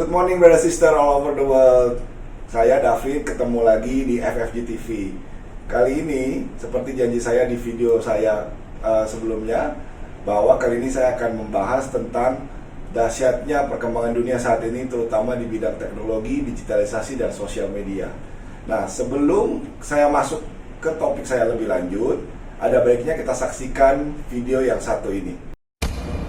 Good morning brother sister all over the world. Saya David, ketemu lagi di FFG TV. Kali ini seperti janji saya di video saya sebelumnya, bahwa kali ini saya akan membahas tentang dahsyatnya perkembangan dunia saat ini, terutama di bidang teknologi, digitalisasi, dan sosial media. Nah, sebelum saya masuk ke topik saya lebih lanjut, ada baiknya kita saksikan video yang satu ini.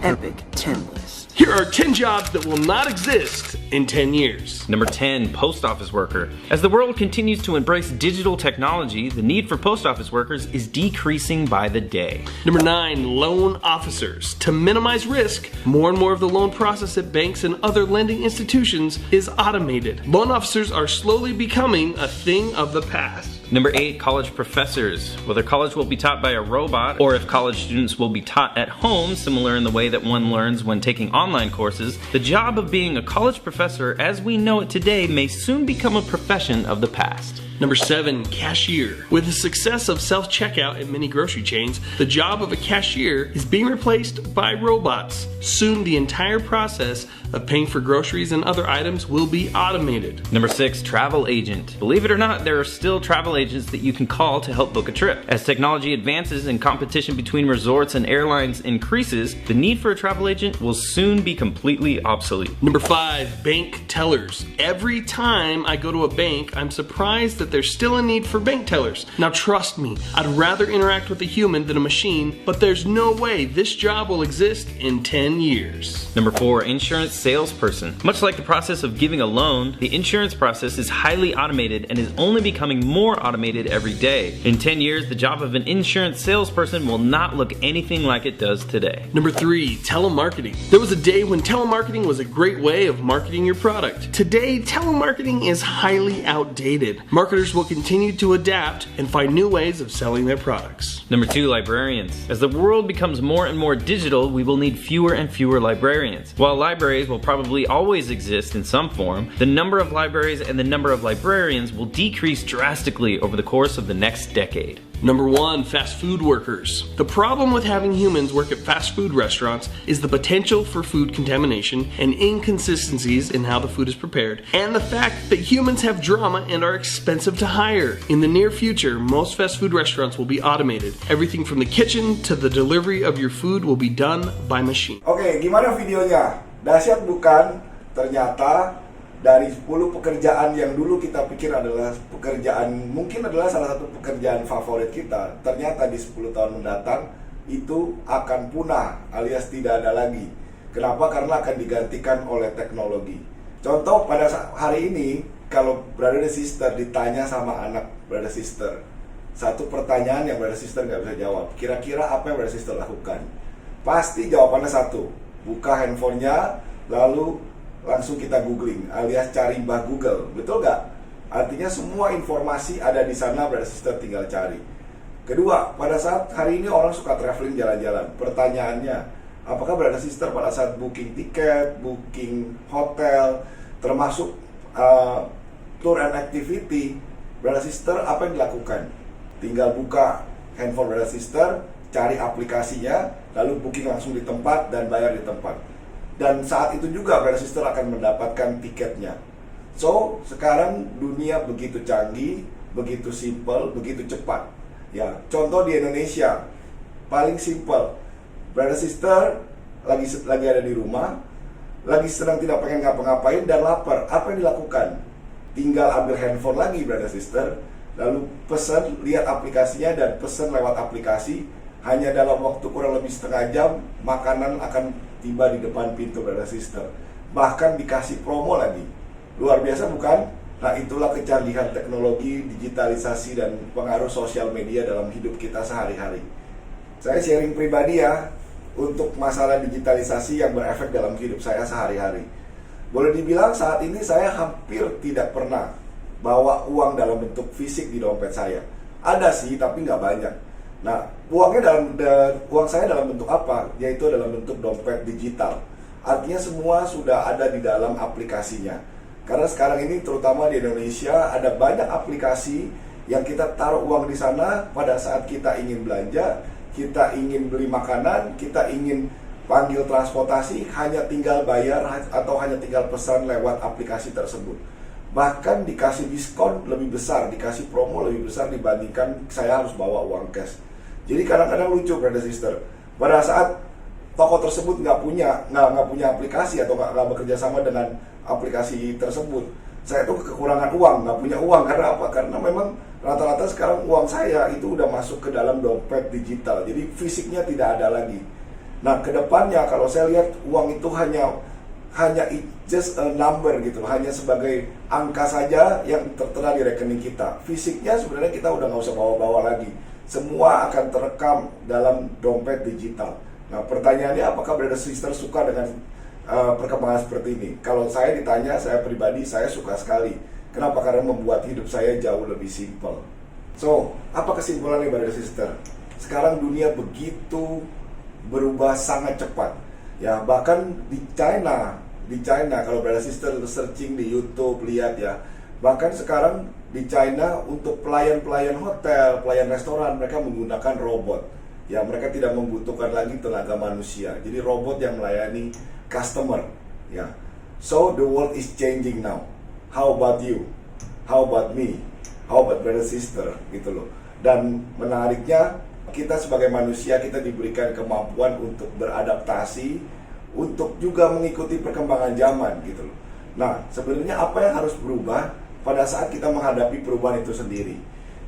Epic 10 list. Here are 10 jobs that will not exist in 10 years. Number 10, post office worker. As the world continues to embrace digital technology, the need for post office workers is decreasing by the day. Number 9, loan officers. To minimize risk, more and more of the loan process at banks and other lending institutions is automated. Loan officers are slowly becoming a thing of the past. Number 8, college professors. Whether college will be taught by a robot or if college students will be taught at home, similar in the way that one learns when taking online courses, the job of being a college professor as we know it today may soon become a profession of the past. Number 7, cashier. With the success of self-checkout at many grocery chains, the job of a cashier is being replaced by robots. Soon the entire process of paying for groceries and other items will be automated. Number 6, travel agent. Believe it or not, there are still travel agents that you can call to help book a trip. As technology advances and competition between resorts and airlines increases, the need for a travel agent will soon be completely obsolete. Number 5, bank tellers. Every time I go to a bank, I'm surprised that there's still a need for bank tellers. Now trust me, I'd rather interact with a human than a machine, but there's no way this job will exist in 10 years. Number 4, insurance salesperson. Much like the process of giving a loan, the insurance process is highly automated and is only becoming more automated every day. In 10 years, the job of an insurance salesperson will not look anything like it does today. Number 3, telemarketing. There was a day when telemarketing was a great way of marketing your product. Today, telemarketing is highly outdated. Marketers will continue to adapt and find new ways of selling their products. Number 2, librarians. As the world becomes more and more digital, we will need fewer and fewer librarians. While libraries will probably always exist in some form, the number of libraries and the number of librarians will decrease drastically over the course of the next decade. Number 1, fast food workers. The problem with having humans work at fast food restaurants is the potential for food contamination and inconsistencies in how the food is prepared, and the fact that humans have drama and are expensive to hire. In the near future, most fast food restaurants will be automated. Everything from the kitchen to the delivery of your food will be done by machine. Oke, gimana videonya? Dahsyat bukan? Ternyata dari 10 pekerjaan yang dulu kita pikir adalah pekerjaan, mungkin adalah salah satu pekerjaan favorit kita, ternyata di 10 tahun mendatang itu akan punah alias tidak ada lagi. Kenapa? Karena akan digantikan oleh teknologi. Contoh pada hari ini, kalau brother dan sister ditanya sama anak brother sister satu pertanyaan yang brother sister nggak bisa jawab, kira-kira apa yang brother sister lakukan? Pasti jawabannya satu, buka handphonenya lalu langsung kita googling alias cari Mbah Google, betul nggak? Artinya semua informasi ada di sana, brother sister tinggal cari. Kedua, pada saat hari ini orang suka traveling jalan-jalan, pertanyaannya, apakah brother sister pada saat booking tiket, booking hotel, termasuk tour and activity, brother sister apa yang dilakukan? Tinggal buka handphone brother sister, cari aplikasinya, lalu booking langsung di tempat dan bayar di tempat. Dan saat itu juga brother sister akan mendapatkan tiketnya. So, sekarang dunia begitu canggih, begitu simple, begitu cepat. Ya, contoh di Indonesia, paling simple. Brother sister lagi ada di rumah, lagi sedang tidak pengen ngapa-ngapain dan lapar. Apa yang dilakukan? Tinggal ambil handphone lagi brother sister, lalu pesan, lihat aplikasinya dan pesan lewat aplikasi. Hanya dalam waktu kurang lebih setengah jam, makanan akan tiba di depan pintu brother sister. Bahkan dikasih promo lagi. Luar biasa bukan? Nah, itulah kecanggihan teknologi, digitalisasi, dan pengaruh sosial media dalam hidup kita sehari-hari. Saya sharing pribadi ya, untuk masalah digitalisasi yang berefek dalam hidup saya sehari-hari. Boleh dibilang saat ini saya hampir tidak pernah bawa uang dalam bentuk fisik di dompet saya. Ada sih, tapi nggak banyak. Nah, uang saya dalam bentuk apa? Yaitu dalam bentuk dompet digital. Artinya semua sudah ada di dalam aplikasinya. Karena sekarang ini terutama di Indonesia ada banyak aplikasi yang kita taruh uang di sana pada saat kita ingin belanja, kita ingin beli makanan, kita ingin panggil transportasi hanya tinggal bayar atau hanya tinggal pesan lewat aplikasi tersebut. Bahkan dikasih diskon lebih besar, dikasih promo lebih besar dibandingkan saya harus bawa uang cash. Jadi kadang-kadang lucu, brother sister. Pada saat toko tersebut nggak punya aplikasi atau nggak bekerja sama dengan aplikasi tersebut, saya tuh kekurangan uang, nggak punya uang. Karena apa? Karena memang rata-rata sekarang uang saya itu udah masuk ke dalam dompet digital. Jadi fisiknya tidak ada lagi. Nah, kedepannya kalau saya lihat uang itu hanya just a number gitu, hanya sebagai angka saja yang tertera di rekening kita. Fisiknya sebenarnya kita udah nggak usah bawa-bawa lagi. Semua akan terekam dalam dompet digital. Nah, pertanyaannya apakah brother sister suka dengan perkembangan seperti ini? Kalau saya ditanya, saya pribadi saya suka sekali. Kenapa? Karena membuat hidup saya jauh lebih simpel. So, apa kesimpulannya brother sister? Sekarang dunia begitu berubah sangat cepat. Ya, bahkan di China kalau brother sister searching di YouTube lihat ya, bahkan sekarang di China untuk pelayan hotel, pelayan restoran mereka menggunakan robot. Ya, mereka tidak membutuhkan lagi tenaga manusia. Jadi robot yang melayani customer. Ya, so the world is changing now. How about you? How about me? How about brother sister? Gitu loh. Dan menariknya, kita sebagai manusia kita diberikan kemampuan untuk beradaptasi, untuk juga mengikuti perkembangan zaman gitu loh. Nah, sebenarnya apa yang harus berubah pada saat kita menghadapi perubahan itu sendiri?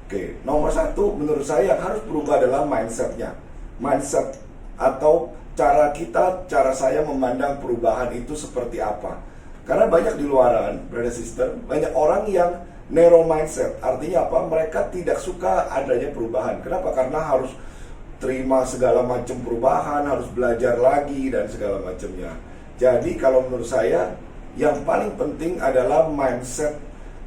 Oke, nomor satu menurut saya yang harus berubah adalah mindsetnya. Mindset atau cara saya memandang perubahan itu seperti apa. Karena banyak di luaran, brother sister, banyak orang yang narrow mindset. Artinya apa? Mereka tidak suka adanya perubahan. Kenapa? Karena harus terima segala macam perubahan, harus belajar lagi dan segala macamnya. Jadi kalau menurut saya yang paling penting adalah mindset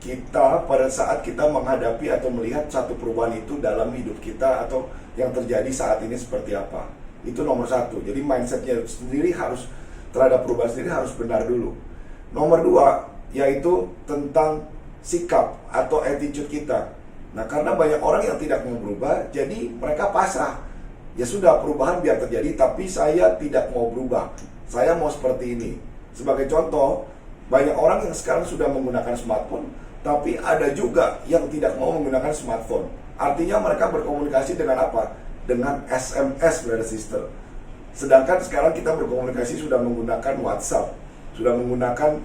kita pada saat kita menghadapi atau melihat satu perubahan itu dalam hidup kita atau yang terjadi saat ini seperti apa. Itu nomor satu. Jadi mindsetnya sendiri harus terhadap perubahan sendiri harus benar dulu. Nomor dua yaitu tentang sikap atau attitude kita. Nah, karena banyak orang yang tidak mau berubah, jadi mereka pasrah. Ya sudah, perubahan biar terjadi, tapi saya tidak mau berubah. Saya mau seperti ini. Sebagai contoh, banyak orang yang sekarang sudah menggunakan smartphone, tapi ada juga yang tidak mau menggunakan smartphone. Artinya mereka berkomunikasi dengan apa? Dengan SMS, brother sister. Sedangkan sekarang kita berkomunikasi sudah menggunakan WhatsApp, sudah menggunakan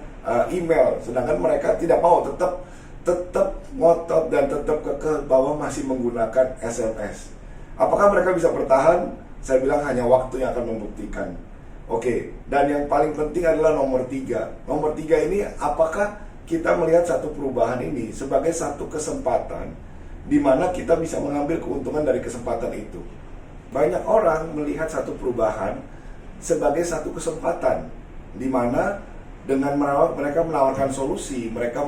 email. Sedangkan mereka tidak mau, tetap ngotot dan tetap kekeh bahwa masih menggunakan SMS. Apakah mereka bisa bertahan? Saya bilang hanya waktu yang akan membuktikan. Oke, dan yang paling penting adalah nomor 3. Nomor 3 ini, apakah kita melihat satu perubahan ini sebagai satu kesempatan di mana kita bisa mengambil keuntungan dari kesempatan itu. Banyak orang melihat satu perubahan sebagai satu kesempatan di mana dengan mereka menawarkan solusi, mereka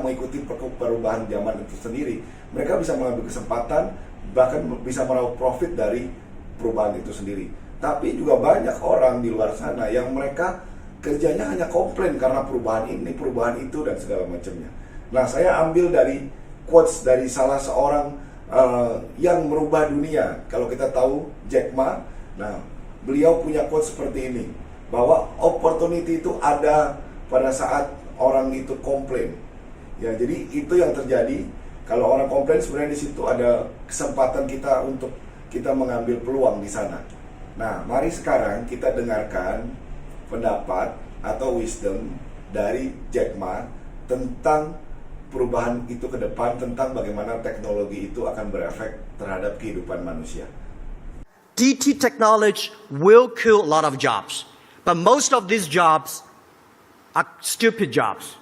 mengikuti perubahan zaman itu sendiri. Mereka bisa mengambil kesempatan, bahkan bisa meraup profit dari perubahan itu sendiri. Tapi juga banyak orang di luar sana yang mereka kerjanya hanya komplain karena perubahan ini, perubahan itu, dan segala macamnya. Nah, saya ambil dari quotes dari salah seorang yang merubah dunia. Kalau kita tahu Jack Ma, nah beliau punya quotes seperti ini, bahwa opportunity itu ada pada saat orang itu komplain. Ya, jadi itu yang terjadi. Kalau orang komplain, sebenarnya di situ ada kesempatan kita untuk kita mengambil peluang di sana. Nah, mari sekarang kita dengarkan pendapat atau wisdom dari Jack Ma tentang perubahan itu ke depan, tentang bagaimana teknologi itu akan berefek terhadap kehidupan manusia. DT technology will kill a lot of jobs, but most of these jobs are stupid jobs.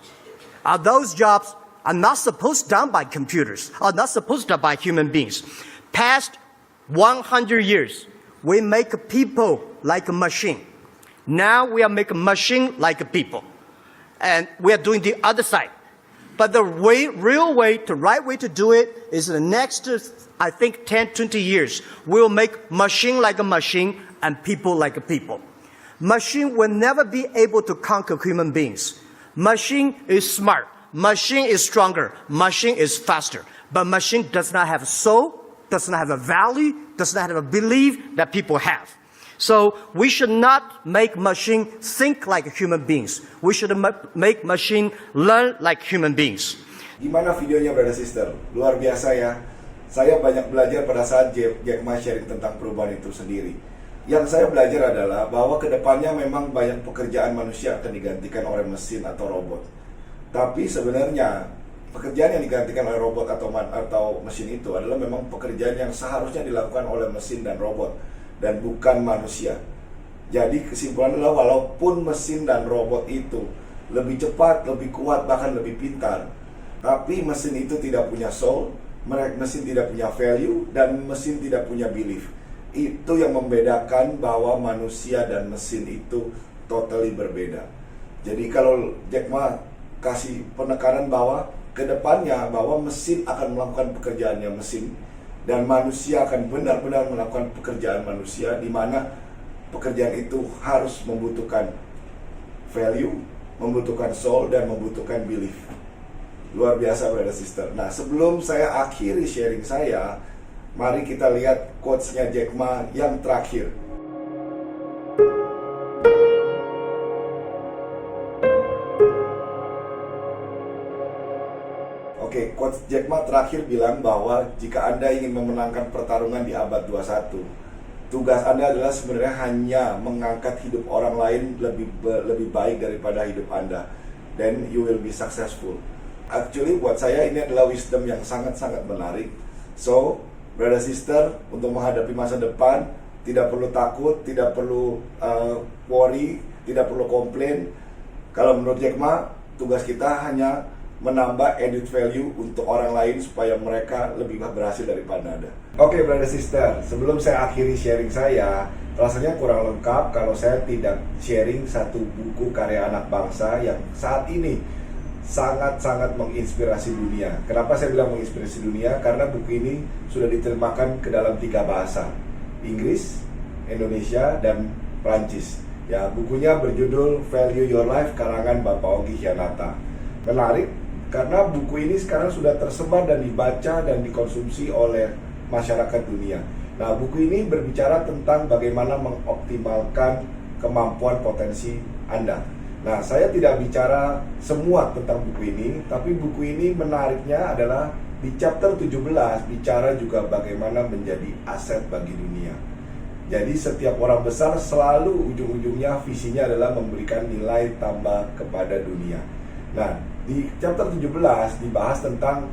Those jobs are not supposed done by computers, are not supposed done by human beings. Past 100 years, we make people like a machine. Now we are making machine like a people. And we are doing the other side. But the real way, the right way to do it is in the next, I think, 10, 20 years. We'll make machine like a machine and people like a people. Machine will never be able to conquer human beings. Machine is smart. Machine is stronger. Machine is faster. But machine does not have a soul, does not have a value, does not have a belief that people have. So we should not make machine think like human beings. We should make machine learn like human beings. Gimana videonya brother sister? Luar biasa ya. Saya banyak belajar pada saat Jack Ma sharing tentang perubahan itu sendiri. Yang saya belajar adalah bahwa kedepannya memang banyak pekerjaan manusia akan digantikan oleh mesin atau robot. Tapi sebenarnya pekerjaan yang digantikan oleh robot atau mesin itu adalah memang pekerjaan yang seharusnya dilakukan oleh mesin dan robot dan bukan manusia. Jadi kesimpulan adalah walaupun mesin dan robot itu lebih cepat, lebih kuat, bahkan lebih pintar, tapi mesin itu tidak punya soul, mesin tidak punya value, dan mesin tidak punya belief. Itu yang membedakan bahwa manusia dan mesin itu totally berbeda. Jadi kalau Jack Ma kasih penekanan bahwa kedepannya bahwa mesin akan melakukan pekerjaannya mesin dan manusia akan benar-benar melakukan pekerjaan manusia, di mana pekerjaan itu harus membutuhkan value, membutuhkan soul, dan membutuhkan belief. Luar biasa brother sister. Nah, sebelum saya akhiri sharing saya, mari kita lihat quotes-nya Jack Ma yang terakhir. Oke, quotes Jack Ma terakhir bilang bahwa jika Anda ingin memenangkan pertarungan di abad 21, tugas Anda adalah sebenarnya hanya mengangkat hidup orang lain lebih baik daripada hidup Anda. Then you will be successful. Actually buat saya ini adalah wisdom yang sangat-sangat menarik. So, brother sister, untuk menghadapi masa depan, tidak perlu takut, tidak perlu worry, tidak perlu komplain. Kalau menurut Jack Ma, tugas kita hanya menambah added value untuk orang lain supaya mereka lebih berhasil daripada Anda. Oke, brother sister, sebelum saya akhiri sharing saya, rasanya kurang lengkap kalau saya tidak sharing satu buku karya anak bangsa yang saat ini sangat-sangat menginspirasi dunia. Kenapa saya bilang menginspirasi dunia? Karena buku ini sudah diterjemahkan ke dalam 3 bahasa, Inggris, Indonesia, dan Prancis. Ya, bukunya berjudul Value Your Life karangan Bapak Ogi Hyanata. Menarik karena buku ini sekarang sudah tersebar dan dibaca dan dikonsumsi oleh masyarakat dunia. Nah, buku ini berbicara tentang bagaimana mengoptimalkan kemampuan potensi Anda. Nah, saya tidak bicara semua tentang buku ini, tapi buku ini menariknya adalah di chapter 17 bicara juga bagaimana menjadi aset bagi dunia. Jadi setiap orang besar selalu ujung-ujungnya visinya adalah memberikan nilai tambah kepada dunia. Nah, di chapter 17 dibahas tentang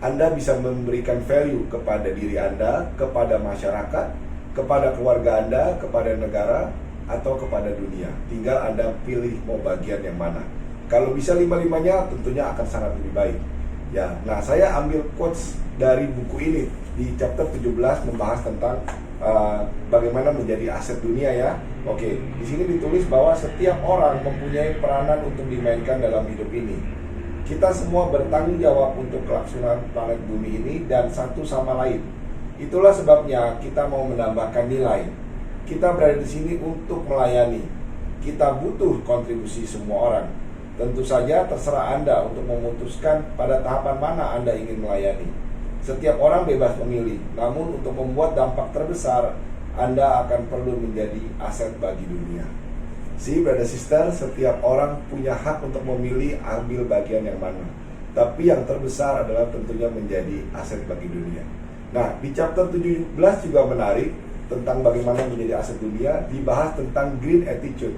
Anda bisa memberikan value kepada diri Anda, kepada masyarakat, kepada keluarga Anda, kepada negara, atau kepada dunia. Tinggal Anda pilih mau bagian yang mana. Kalau bisa 5-5-nya tentunya akan sangat lebih baik. Ya, nah saya ambil quotes dari buku ini di chapter 17 membahas tentang bagaimana menjadi aset dunia ya. Oke, di sini ditulis bahwa setiap orang mempunyai peranan untuk dimainkan dalam hidup ini. Kita semua bertanggung jawab untuk kelangsungan planet bumi ini dan satu sama lain. Itulah sebabnya kita mau menambahkan nilai. Kita berada di sini untuk melayani. Kita butuh kontribusi semua orang. Tentu saja terserah Anda untuk memutuskan pada tahapan mana Anda ingin melayani. Setiap orang bebas memilih. Namun untuk membuat dampak terbesar, Anda akan perlu menjadi aset bagi dunia. See, brother sister, setiap orang punya hak untuk memilih ambil bagian yang mana. Tapi yang terbesar adalah tentunya menjadi aset bagi dunia. Nah, di chapter 17 juga menarik tentang bagaimana menjadi aset dunia, dibahas tentang green attitude.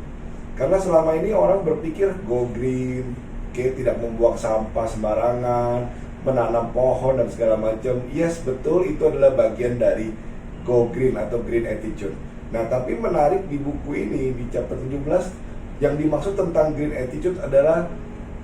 Karena selama ini orang berpikir go green, tidak membuang sampah sembarangan, menanam pohon dan segala macam. Yes, betul, itu adalah bagian dari go green atau green attitude. Nah, tapi menarik di buku ini di chapter 17 yang dimaksud tentang green attitude adalah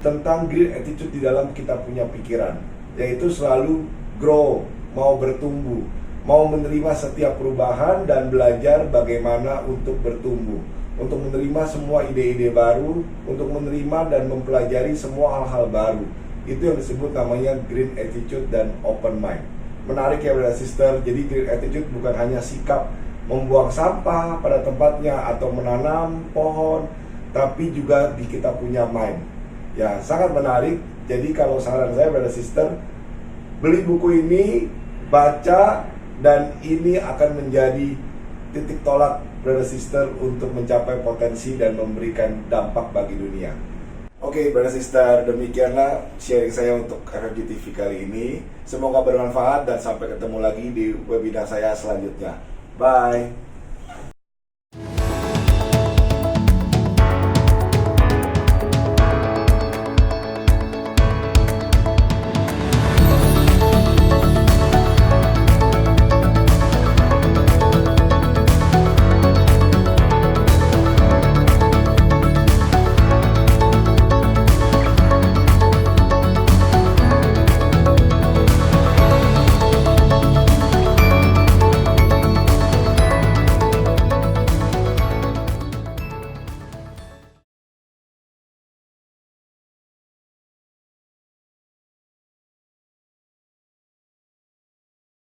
tentang green attitude di dalam kita punya pikiran, yaitu selalu grow, mau bertumbuh, mau menerima setiap perubahan dan belajar bagaimana untuk bertumbuh, untuk menerima semua ide-ide baru, untuk menerima dan mempelajari semua hal-hal baru. Itu yang disebut namanya green attitude dan open mind. Menarik ya brother sister. Jadi green attitude bukan hanya sikap membuang sampah pada tempatnya atau menanam pohon, tapi juga di kita punya mind. Ya, sangat menarik. Jadi kalau saran saya brother sister, beli buku ini, baca, dan ini akan menjadi titik tolak brother sister untuk mencapai potensi dan memberikan dampak bagi dunia. Oke, brother sister, demikianlah sharing saya untuk FFG TV kali ini. Semoga bermanfaat dan sampai ketemu lagi di webinar saya selanjutnya. Bye.